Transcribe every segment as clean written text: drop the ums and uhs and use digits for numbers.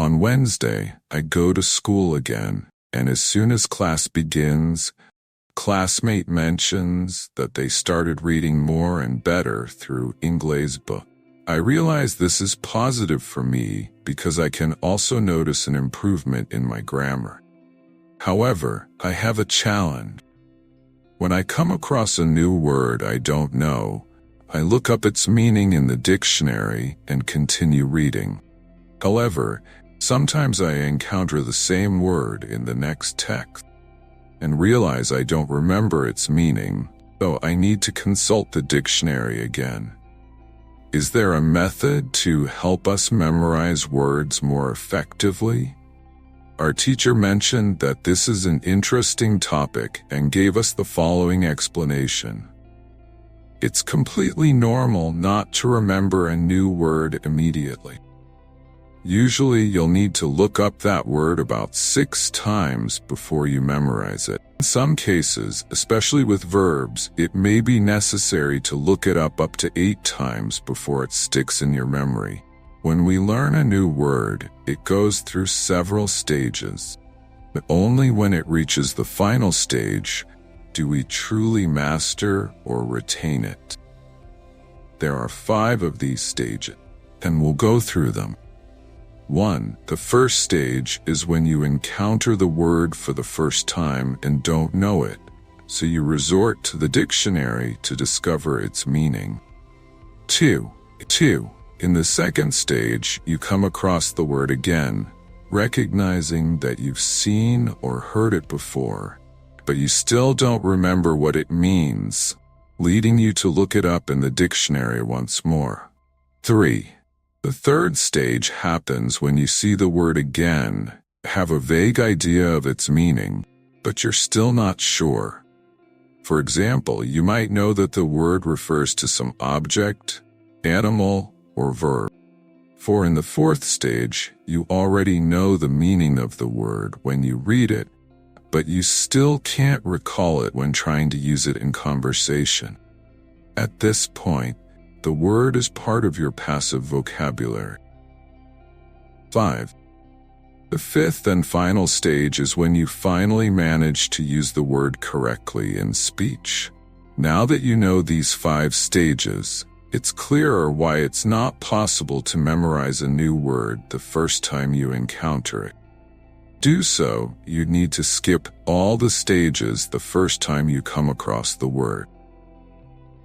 On Wednesday, I go to school again, and as soon as class begins, classmate mentions that they started reading more and better through English book. I realize this is positive for me because I can also notice an improvement in my grammar. However, I have a challenge. When I come across a new word I don't know, I look up its meaning in the dictionary and continue reading. However, sometimes I encounter the same word in the next text and realize I don't remember its meaning, so I need to consult the dictionary again. Is there a method to help us memorize words more effectively? Our teacher mentioned that this is an interesting topic and gave us the following explanation. It's completely normal not to remember a new word immediately. Usually you'll need to look up that word about 6 times before you memorize it. In some cases, especially with verbs, it may be necessary to look it up to 8 times before it sticks in your memory. When we learn a new word, it goes through several stages. But only when it reaches the final stage do we truly master or retain it. There are 5 of these stages, and we'll go through them. 1. The first stage is when you encounter the word for the first time and don't know it, so you resort to the dictionary to discover its meaning. 2. In the second stage, you come across the word again, recognizing that you've seen or heard it before, but you still don't remember what it means, leading you to look it up in the dictionary once more. 3. The third stage happens when you see the word again, have a vague idea of its meaning, but you're still not sure. For example, you might know that the word refers to some object, animal, or verb. For in the fourth stage, you already know the meaning of the word when you read it, but you still can't recall it when trying to use it in conversation. At this point, the word is part of your passive vocabulary. 5. The fifth and final stage is when you finally manage to use the word correctly in speech. Now that you know these 5 stages, it's clearer why it's not possible to memorize a new word the first time you encounter it. Do so, you need to skip all the stages the first time you come across the word.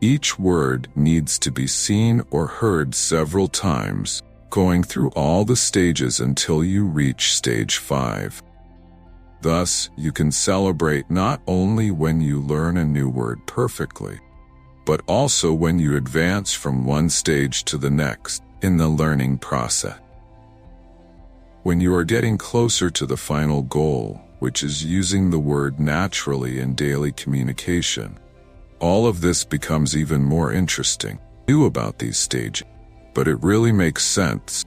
Each word needs to be seen or heard several times, going through all the stages until you reach stage 5. Thus, you can celebrate not only when you learn a new word perfectly, but also when you advance from one stage to the next in the learning process. When you are getting closer to the final goal, which is using the word naturally in daily communication, all of this becomes even more interesting. I knew about these stages, but it really makes sense.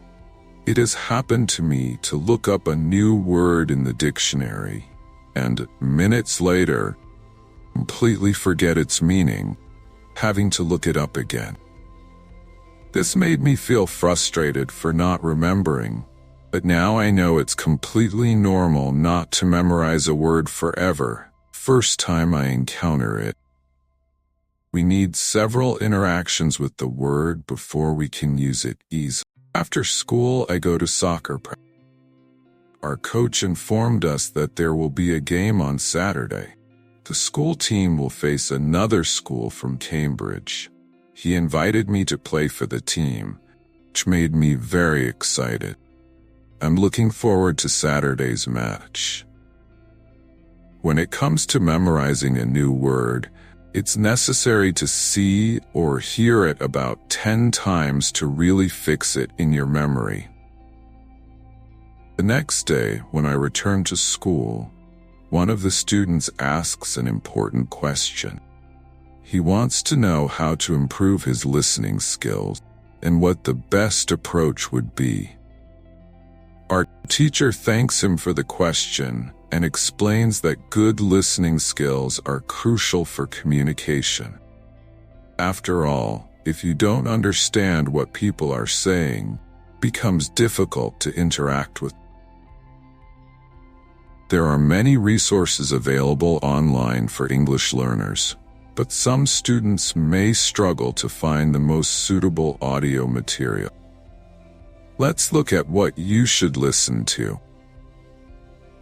It has happened to me to look up a new word in the dictionary and, minutes later, completely forget its meaning, having to look it up again. This made me feel frustrated for not remembering, but now I know it's completely normal not to memorize a word forever, first time I encounter it. We need several interactions with the word before we can use it easily. After school, I go to soccer practice. Our coach informed us that there will be a game on Saturday. The school team will face another school from Cambridge. He invited me to play for the team, which made me very excited. I'm looking forward to Saturday's match. When it comes to memorizing a new word, it's necessary to see or hear it about 10 times to really fix it in your memory. The next day, when I return to school, one of the students asks an important question. He wants to know how to improve his listening skills and what the best approach would be. Our teacher thanks him for the question and explains that good listening skills are crucial for communication. After all, if you don't understand what people are saying, becomes difficult to interact with. There are many resources available online for English learners, but some students may struggle to find the most suitable audio material. Let's look at what you should listen to.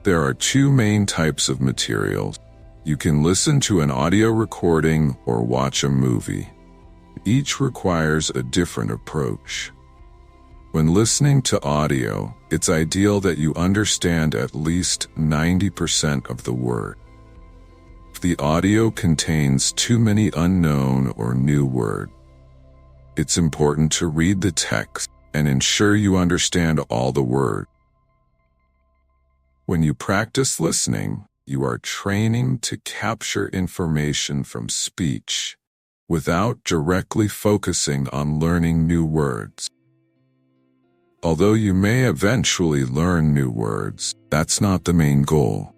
There are two main types of materials. You can listen to an audio recording or watch a movie. Each requires a different approach. When listening to audio, it's ideal that you understand at least 90% of the word. If the audio contains too many unknown or new words, it's important to read the text and ensure you understand all the words. When you practice listening, you are training to capture information from speech without directly focusing on learning new words. Although you may eventually learn new words, that's not the main goal.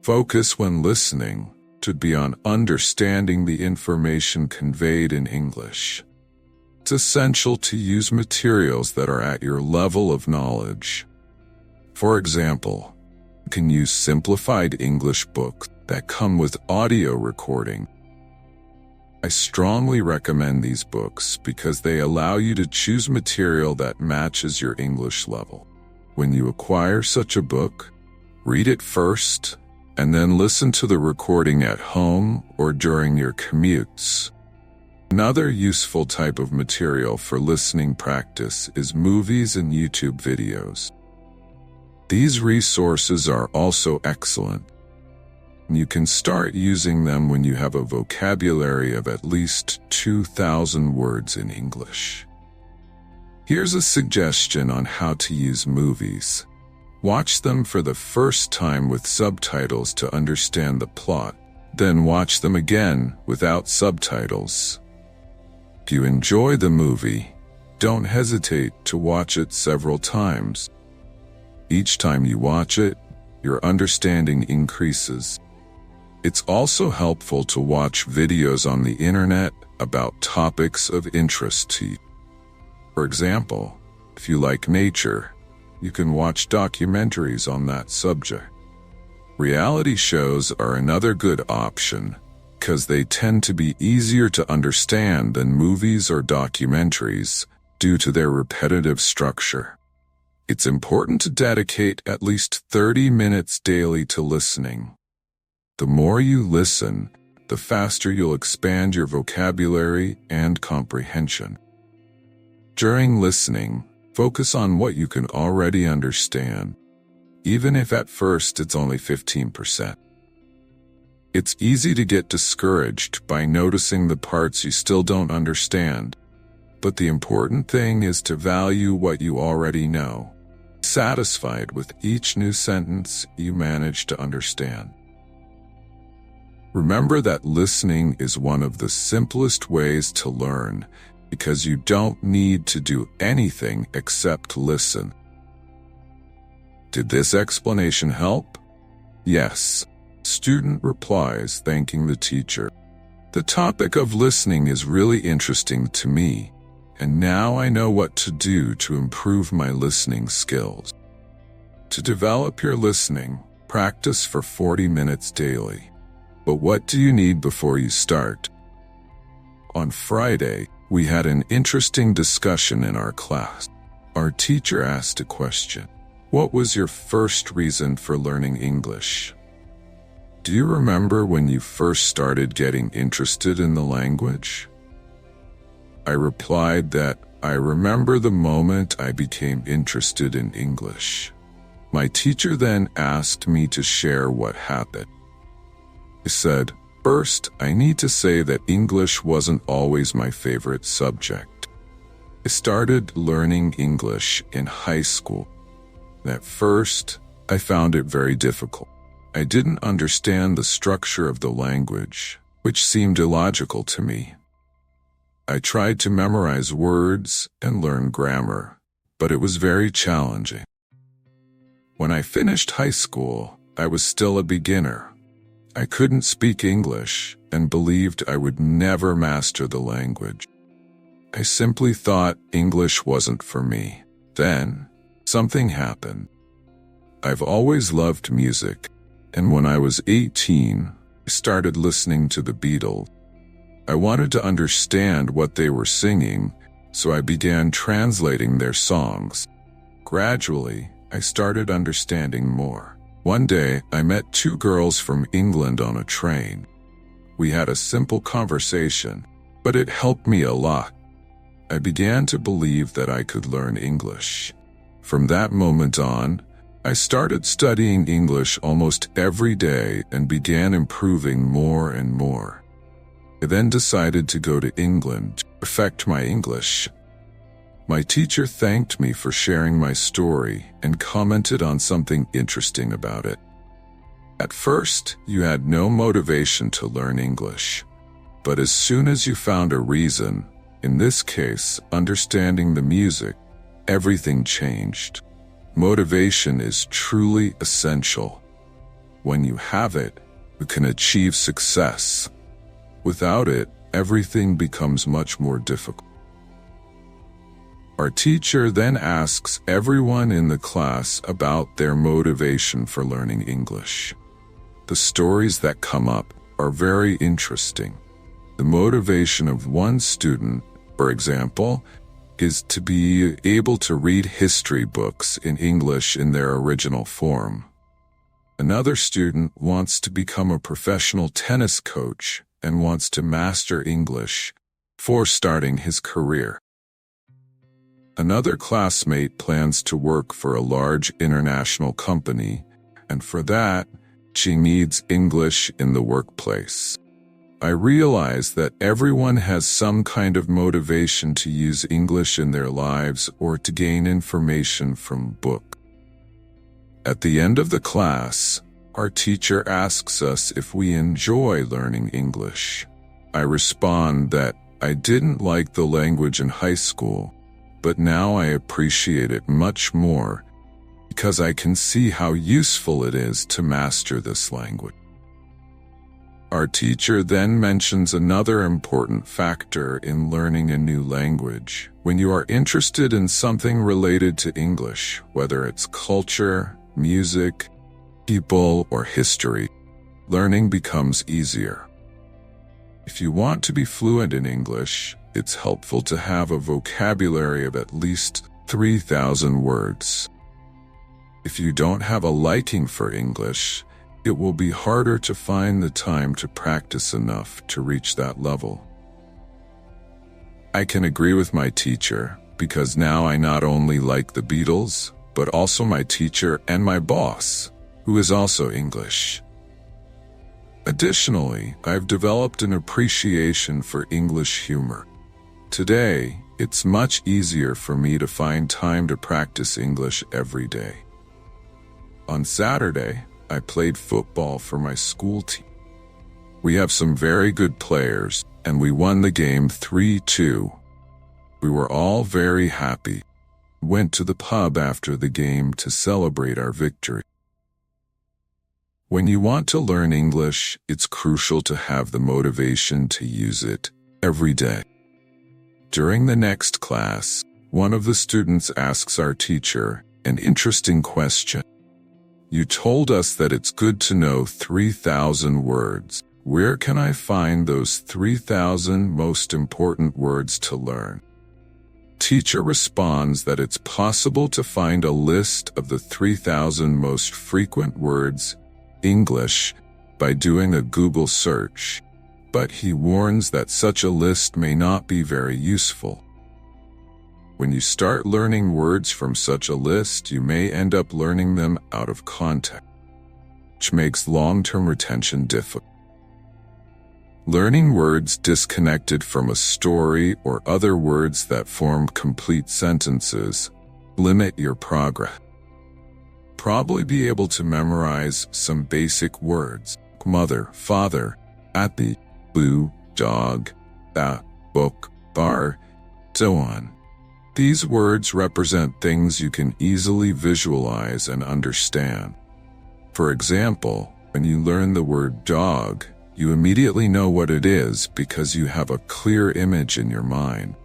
Focus when listening should be on understanding the information conveyed in English. It's essential to use materials that are at your level of knowledge. For example, you can use simplified English books that come with audio recording. I strongly recommend these books because they allow you to choose material that matches your English level. When you acquire such a book, read it first, and then listen to the recording at home or during your commutes. Another useful type of material for listening practice is movies and YouTube videos. These resources are also excellent. You can start using them when you have a vocabulary of at least 2,000 words in English. Here's a suggestion on how to use movies. Watch them for the first time with subtitles to understand the plot, then watch them again without subtitles. If you enjoy the movie, don't hesitate to watch it several times. Each time you watch it, your understanding increases. It's also helpful to watch videos on the internet about topics of interest to you. For example, if you like nature, you can watch documentaries on that subject. Reality shows are another good option because they tend to be easier to understand than movies or documentaries due to their repetitive structure. It's important to dedicate at least 30 minutes daily to listening. The more you listen, the faster you'll expand your vocabulary and comprehension. During listening, focus on what you can already understand, even if at first it's only 15%. It's easy to get discouraged by noticing the parts you still don't understand, but the important thing is to value what you already know, satisfied with each new sentence you manage to understand. Remember that listening is one of the simplest ways to learn because you don't need to do anything except listen. Did this explanation help? Yes. Student replies, thanking the teacher. The topic of listening is really interesting to me, and now I know what to do to improve my listening skills. To develop your listening, practice for 40 minutes daily. But what do you need before you start? On Friday, we had an interesting discussion in our class. Our teacher asked a question. What was your first reason for learning English? Do you remember when you first started getting interested in the language? I replied that I remember the moment I became interested in English. My teacher then asked me to share what happened. I said, first, I need to say that English wasn't always my favorite subject. I started learning English in high school. At first, I found it very difficult. I didn't understand the structure of the language, which seemed illogical to me. I tried to memorize words and learn grammar, but it was very challenging. When I finished high school, I was still a beginner. I couldn't speak English and believed I would never master the language. I simply thought English wasn't for me. Then, something happened. I've always loved music, and when I was 18, I started listening to the Beatles. I wanted to understand what they were singing, so I began translating their songs. Gradually, I started understanding more. One day, I met two girls from England on a train. We had a simple conversation, but it helped me a lot. I began to believe that I could learn English. From that moment on, I started studying English almost every day and began improving more and more. I then decided to go to England to perfect my English. My teacher thanked me for sharing my story and commented on something interesting about it. At first, you had no motivation to learn English, but as soon as you found a reason, in this case, understanding the music, everything changed. Motivation is truly essential. When you have it, you can achieve success. Without it, everything becomes much more difficult. Our teacher then asks everyone in the class about their motivation for learning English. The stories that come up are very interesting. The motivation of one student, for example, is to be able to read history books in English in their original form. Another student wants to become a professional tennis coach and wants to master English before starting his career. Another classmate plans to work for a large international company, and for that, she needs English in the workplace. I realize that everyone has some kind of motivation to use English in their lives or to gain information from books. At the end of the class, our teacher asks us if we enjoy learning English. I respond that I didn't like the language in high school, but now I appreciate it much more because I can see how useful it is to master this language. Our teacher then mentions another important factor in learning a new language. When you are interested in something related to English, whether it's culture, music, people, or history, learning becomes easier. If you want to be fluent in English, it's helpful to have a vocabulary of at least 3,000 words. If you don't have a liking for English, it will be harder to find the time to practice enough to reach that level. I can agree with my teacher because now I not only like the Beatles, but also my teacher and my boss, who is also English. Additionally, I've developed an appreciation for English humor. Today, it's much easier for me to find time to practice English every day. On Saturday, I played football for my school team. We have some very good players, and we won the game 3-2. We were all very happy. We went to the pub after the game to celebrate our victory. When you want to learn English, it's crucial to have the motivation to use it every day. During the next class, one of the students asks our teacher an interesting question. You told us that it's good to know 3,000 words. Where can I find those 3,000 most important words to learn? Teacher responds that it's possible to find a list of the 3,000 most frequent words English by doing a Google search, but he warns that such a list may not be very useful. When you start learning words from such a list, you may end up learning them out of context, which makes long-term retention difficult. Learning words disconnected from a story or other words that form complete sentences limit your progress. Probably be able to memorize some basic words: mother, father, ati, blue, dog, that, book, bar, so on. These words represent things you can easily visualize and understand. For example, when you learn the word dog, you immediately know what it is because you have a clear image in your mind.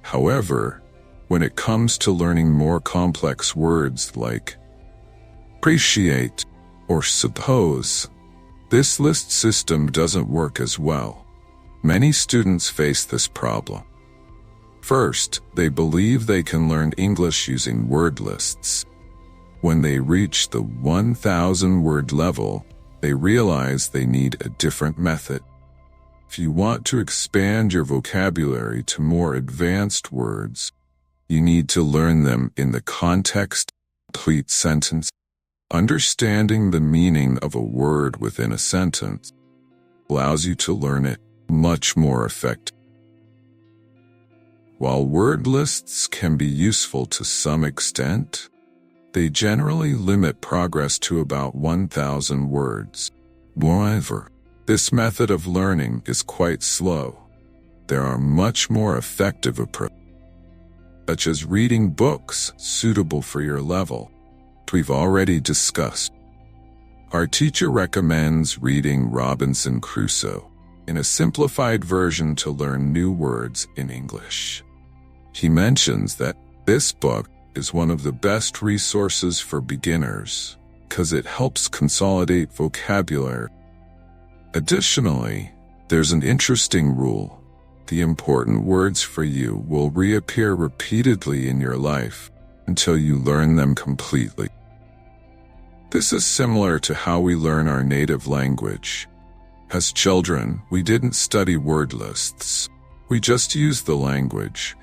However, when it comes to learning more complex words like appreciate or suppose, this list system doesn't work as well. Many students face this problem. First, they believe they can learn English using word lists. When they reach the 1,000-word level, they realize they need a different method. If you want to expand your vocabulary to more advanced words, you need to learn them in the context of a complete sentence. Understanding the meaning of a word within a sentence allows you to learn it much more effectively. While word lists can be useful to some extent, they generally limit progress to about 1,000 words. Moreover, this method of learning is quite slow. There are much more effective approaches, such as reading books suitable for your level, which we've already discussed. Our teacher recommends reading Robinson Crusoe in a simplified version to learn new words in English. He mentions that this book is one of the best resources for beginners because it helps consolidate vocabulary. Additionally, there's an interesting rule. The important words for you will reappear repeatedly in your life until you learn them completely. This is similar to how we learn our native language. As children, we didn't study word lists. We just used the language,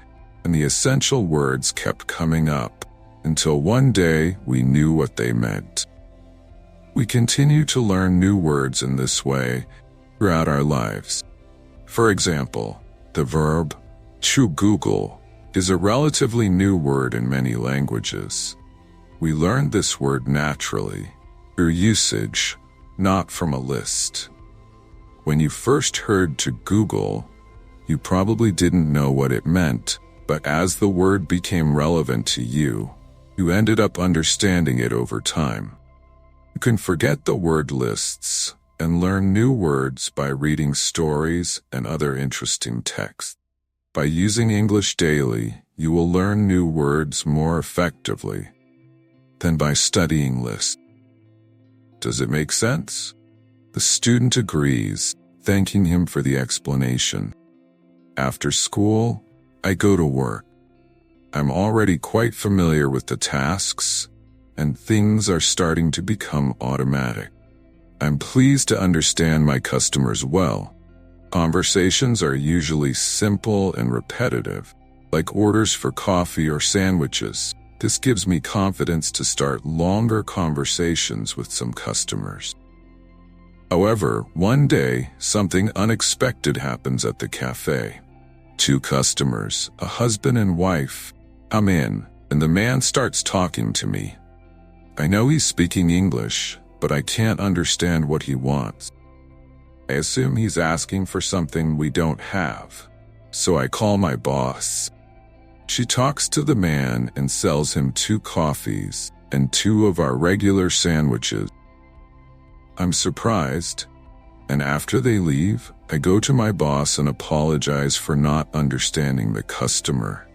and the essential words kept coming up until one day we knew what they meant. We continue to learn new words in this way throughout our lives. For example, the verb to Google is a relatively new word in many languages. We learned this word naturally, through usage, not from a list. When you first heard to Google, you probably didn't know what it meant, but as the word became relevant to you, you ended up understanding it over time. You can forget the word lists and learn new words by reading stories and other interesting texts. By using English daily, you will learn new words more effectively than by studying lists. Does it make sense? The student agrees, thanking him for the explanation. After school, I go to work. I'm already quite familiar with the tasks, and things are starting to become automatic. I'm pleased to understand my customers well. Conversations are usually simple and repetitive, like orders for coffee or sandwiches. This gives me confidence to start longer conversations with some customers. However, one day, something unexpected happens at the cafe. Two customers, a husband and wife, come in, and the man starts talking to me. I know he's speaking English, but I can't understand what he wants. I assume he's asking for something we don't have, so I call my boss. She talks to the man and sells him 2 coffees and 2 of our regular sandwiches. I'm surprised, and after they leave, I go to my boss and apologize for not understanding the customer.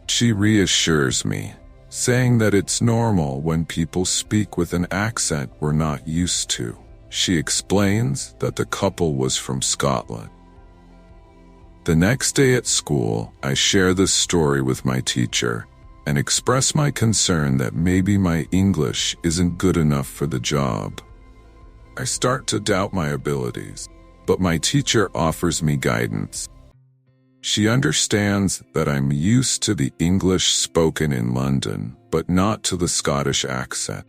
She reassures me, saying that it's normal when people speak with an accent we're not used to. She explains that the couple was from Scotland. The next day at school, I share this story with my teacher and express my concern that maybe my English isn't good enough for the job. I start to doubt my abilities, but my teacher offers me guidance. She understands that I'm used to the English spoken in London, but not to the Scottish accent.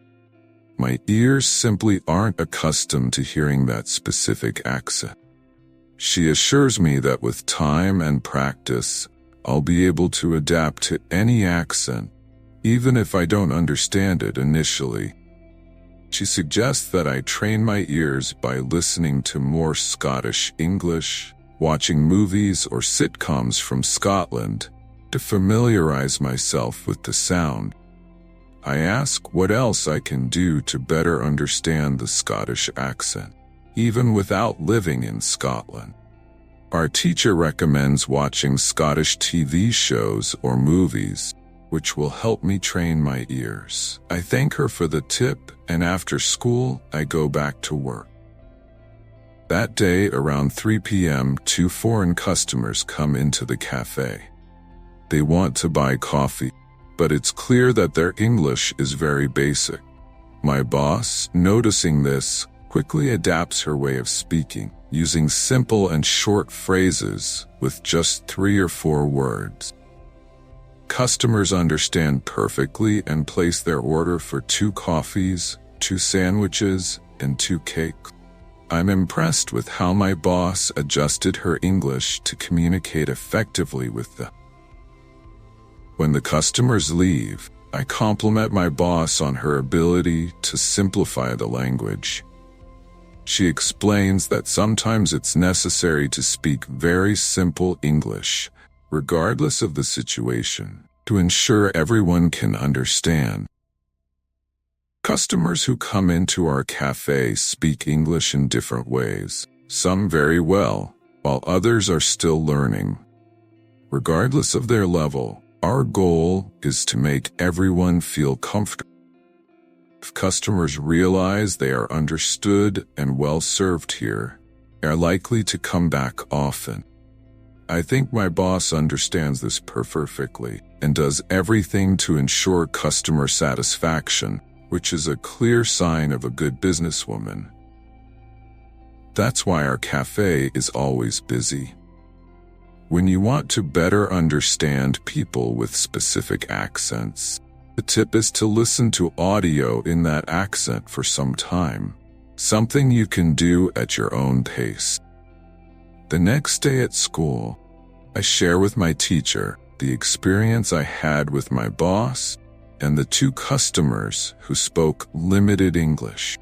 My ears simply aren't accustomed to hearing that specific accent. She assures me that with time and practice, I'll be able to adapt to any accent, even if I don't understand it initially. She suggests that I train my ears by listening to more Scottish English, watching movies or sitcoms from Scotland, to familiarize myself with the sound. I ask what else I can do to better understand the Scottish accent, even without living in Scotland. Our teacher recommends watching Scottish TV shows or movies, which will help me train my ears. I thank her for the tip, and after school, I go back to work. That day, around 3 p.m., 2 foreign customers come into the cafe. They want to buy coffee, but it's clear that their English is very basic. My boss, noticing this, quickly adapts her way of speaking, using simple and short phrases with just 3 or 4 words. Customers understand perfectly and place their order for 2 coffees, 2 sandwiches, and 2 cakes. I'm impressed with how my boss adjusted her English to communicate effectively with them. When the customers leave, I compliment my boss on her ability to simplify the language. She explains that sometimes it's necessary to speak very simple English, regardless of the situation, to ensure everyone can understand. Customers who come into our cafe speak English in different ways, some very well, while others are still learning. Regardless of their level, our goal is to make everyone feel comfortable. If customers realize they are understood and well served here, they are likely to come back often. I think my boss understands this perfectly and does everything to ensure customer satisfaction, which is a clear sign of a good businesswoman. That's why our cafe is always busy. When you want to better understand people with specific accents, the tip is to listen to audio in that accent for some time, something you can do at your own pace. The next day at school, I share with my teacher the experience I had with my boss and the 2 customers who spoke limited English.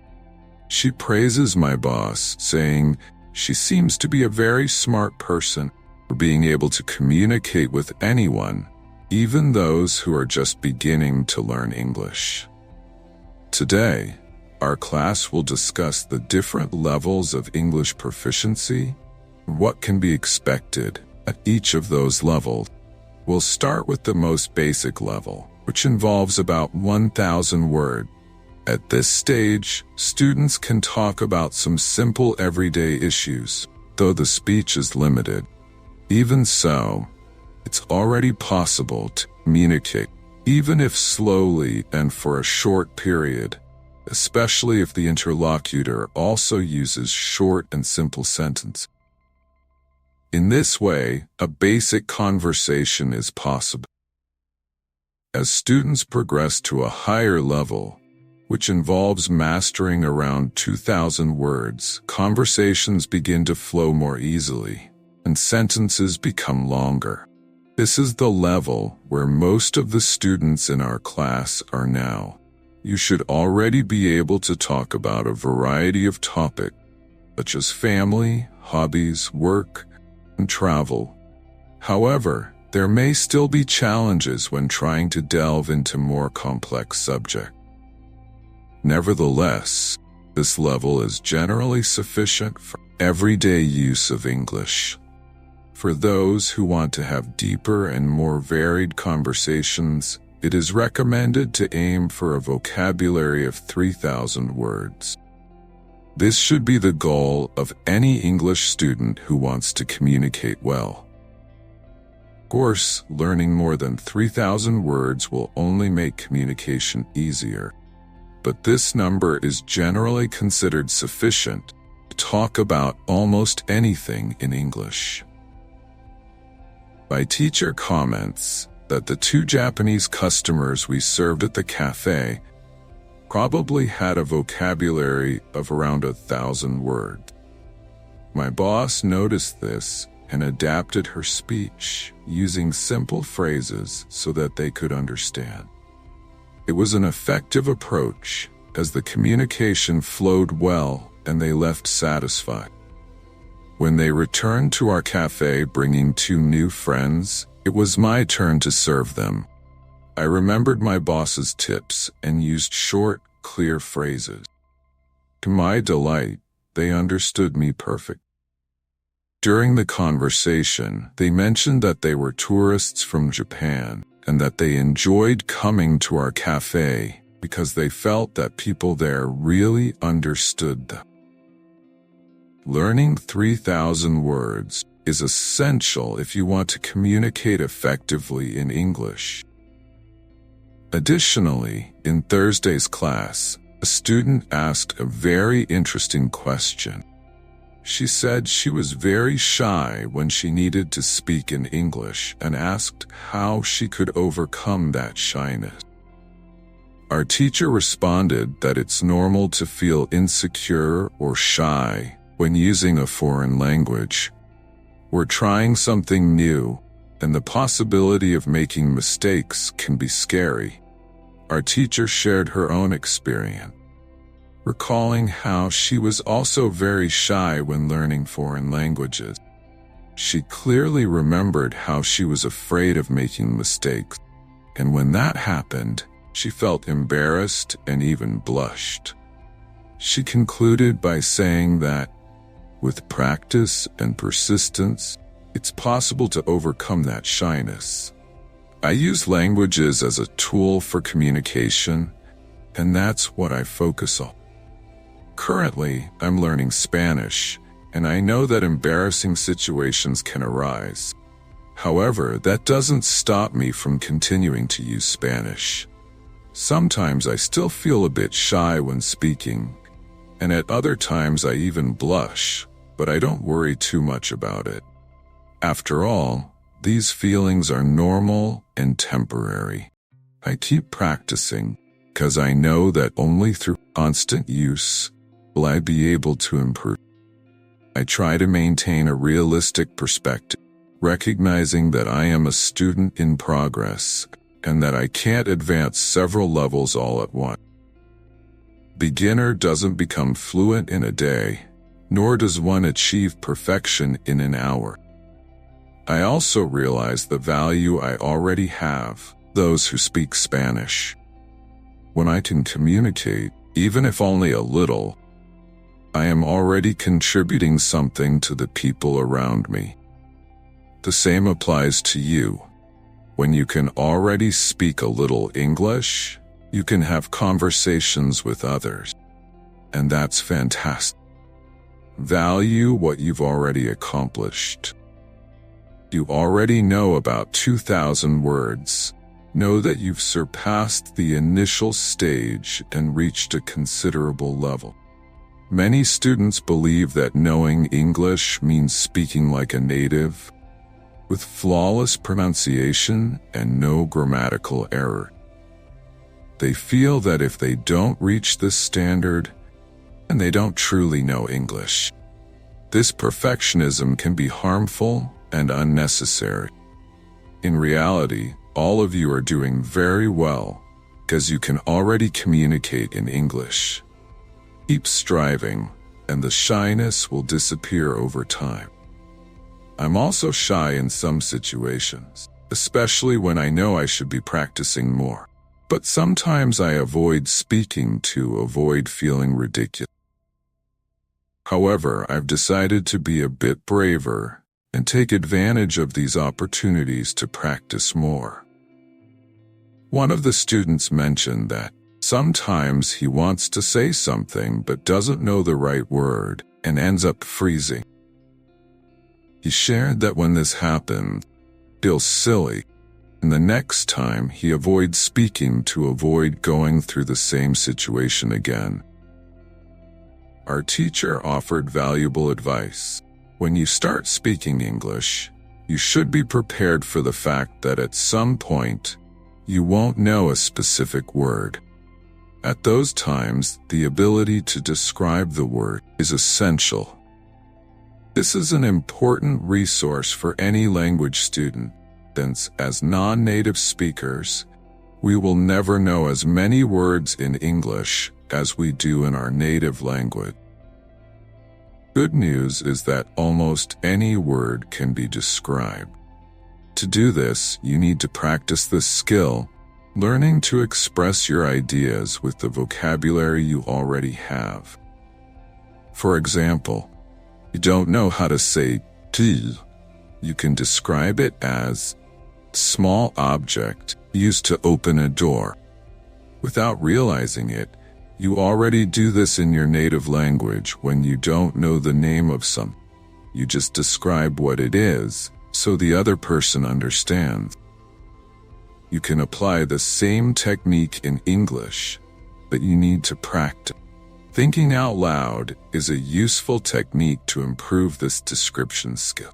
She praises my boss, saying she seems to be a very smart person for being able to communicate with anyone, even those who are just beginning to learn English. Today, our class will discuss the different levels of English proficiency and what can be expected at each of those levels. We'll start with the most basic level, which involves about 1,000 words. At this stage, students can talk about some simple everyday issues, though the speech is limited. Even so, it's already possible to communicate, even if slowly and for a short period, especially if the interlocutor also uses short and simple sentences. In this way, a basic conversation is possible. As students progress to a higher level, which involves mastering around 2,000 words, conversations begin to flow more easily, and sentences become longer. This is the level where most of the students in our class are now. You should already be able to talk about a variety of topics, such as family, hobbies, work, and travel. However, there may still be challenges when trying to delve into more complex subjects. Nevertheless, this level is generally sufficient for everyday use of English. For those who want to have deeper and more varied conversations, it is recommended to aim for a vocabulary of 3,000 words. This should be the goal of any English student who wants to communicate well. Of course, learning more than 3,000 words will only make communication easier, but this number is generally considered sufficient to talk about almost anything in English. My teacher comments that the 2 Japanese customers we served at the cafe probably had a vocabulary of around 1,000 words. My boss noticed this and adapted her speech using simple phrases so that they could understand. It was an effective approach as the communication flowed well and they left satisfied. When they returned to our cafe bringing 2 new friends, it was my turn to serve them. I remembered my boss's tips and used short, clear phrases. To my delight, they understood me perfectly. During the conversation, they mentioned that they were tourists from Japan and that they enjoyed coming to our cafe because they felt that people there really understood them. Learning 3,000 words is essential if you want to communicate effectively in English. Additionally, in Thursday's class, a student asked a very interesting question. She said she was very shy when she needed to speak in English and asked how she could overcome that shyness. Our teacher responded that it's normal to feel insecure or shy when using a foreign language. We're trying something new, and the possibility of making mistakes can be scary. Our teacher shared her own experience, recalling how she was also very shy when learning foreign languages. She clearly remembered how she was afraid of making mistakes, and when that happened, she felt embarrassed and even blushed. She concluded by saying that, with practice and persistence, it's possible to overcome that shyness. I use languages as a tool for communication, and that's what I focus on. Currently, I'm learning Spanish, and I know that embarrassing situations can arise. However, that doesn't stop me from continuing to use Spanish. Sometimes I still feel a bit shy when speaking, and at other times I even blush, but I don't worry too much about it. After all, these feelings are normal and temporary. I keep practicing because I know that only through constant use will I be able to improve. I try to maintain a realistic perspective, recognizing that I am a student in progress and that I can't advance several levels all at once. Beginner doesn't become fluent in a day, nor does one achieve perfection in an hour. I also realize the value I already have, those who speak Spanish. When I can communicate, even if only a little, I am already contributing something to the people around me. The same applies to you. When you can already speak a little English, you can have conversations with others. And that's fantastic. Value what you've already accomplished. You already know about 2,000 words. Know that you've surpassed the initial stage and reached a considerable level. Many students believe that knowing English means speaking like a native, with flawless pronunciation and no grammatical error. They feel that if they don't reach this standard, then they don't truly know English. This perfectionism can be harmful and unnecessary. In reality, all of you are doing very well because you can already communicate in English. Keep striving, and the shyness will disappear over time. I'm also shy in some situations, especially when I know I should be practicing more. But sometimes I avoid speaking to avoid feeling ridiculous. However, I've decided to be a bit braver and take advantage of these opportunities to practice more. One of the students mentioned that sometimes he wants to say something but doesn't know the right word and ends up freezing. He shared that when this happens, he feels silly, and the next time he avoids speaking to avoid going through the same situation again. Our teacher offered valuable advice. When you start speaking English, you should be prepared for the fact that at some point, you won't know a specific word. At those times, the ability to describe the word is essential. This is an important resource for any language student, since as non-native speakers, we will never know as many words in English as we do in our native language. Good news is that almost any word can be described. To do this, you need to practice this skill, learning to express your ideas with the vocabulary you already have. For example, you don't know how to say T. You can describe it as small object used to open a door. Without realizing it, you already do this in your native language when you don't know the name of something. You just describe what it is, so the other person understands. You can apply the same technique in English, but you need to practice. Thinking out loud is a useful technique to improve this description skill.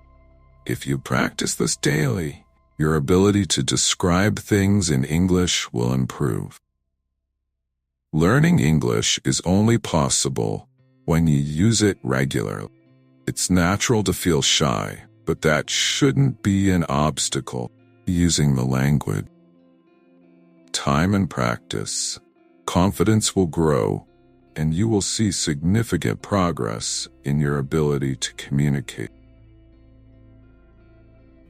If you practice this daily, your ability to describe things in English will improve. Learning English is only possible when you use it regularly. It's natural to feel shy, but that shouldn't be an obstacle to using the language. Time and practice, confidence will grow, and you will see significant progress in your ability to communicate.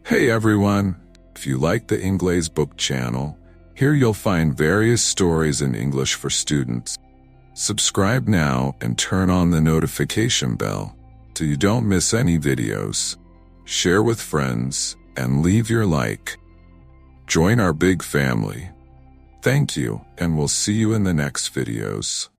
Hey everyone, if you like the Inglés Book channel, here you'll find various stories in English for students. Subscribe now and turn on the notification bell so you don't miss any videos. Share with friends and leave your like. Join our big family. Thank you, and we'll see you in the next videos.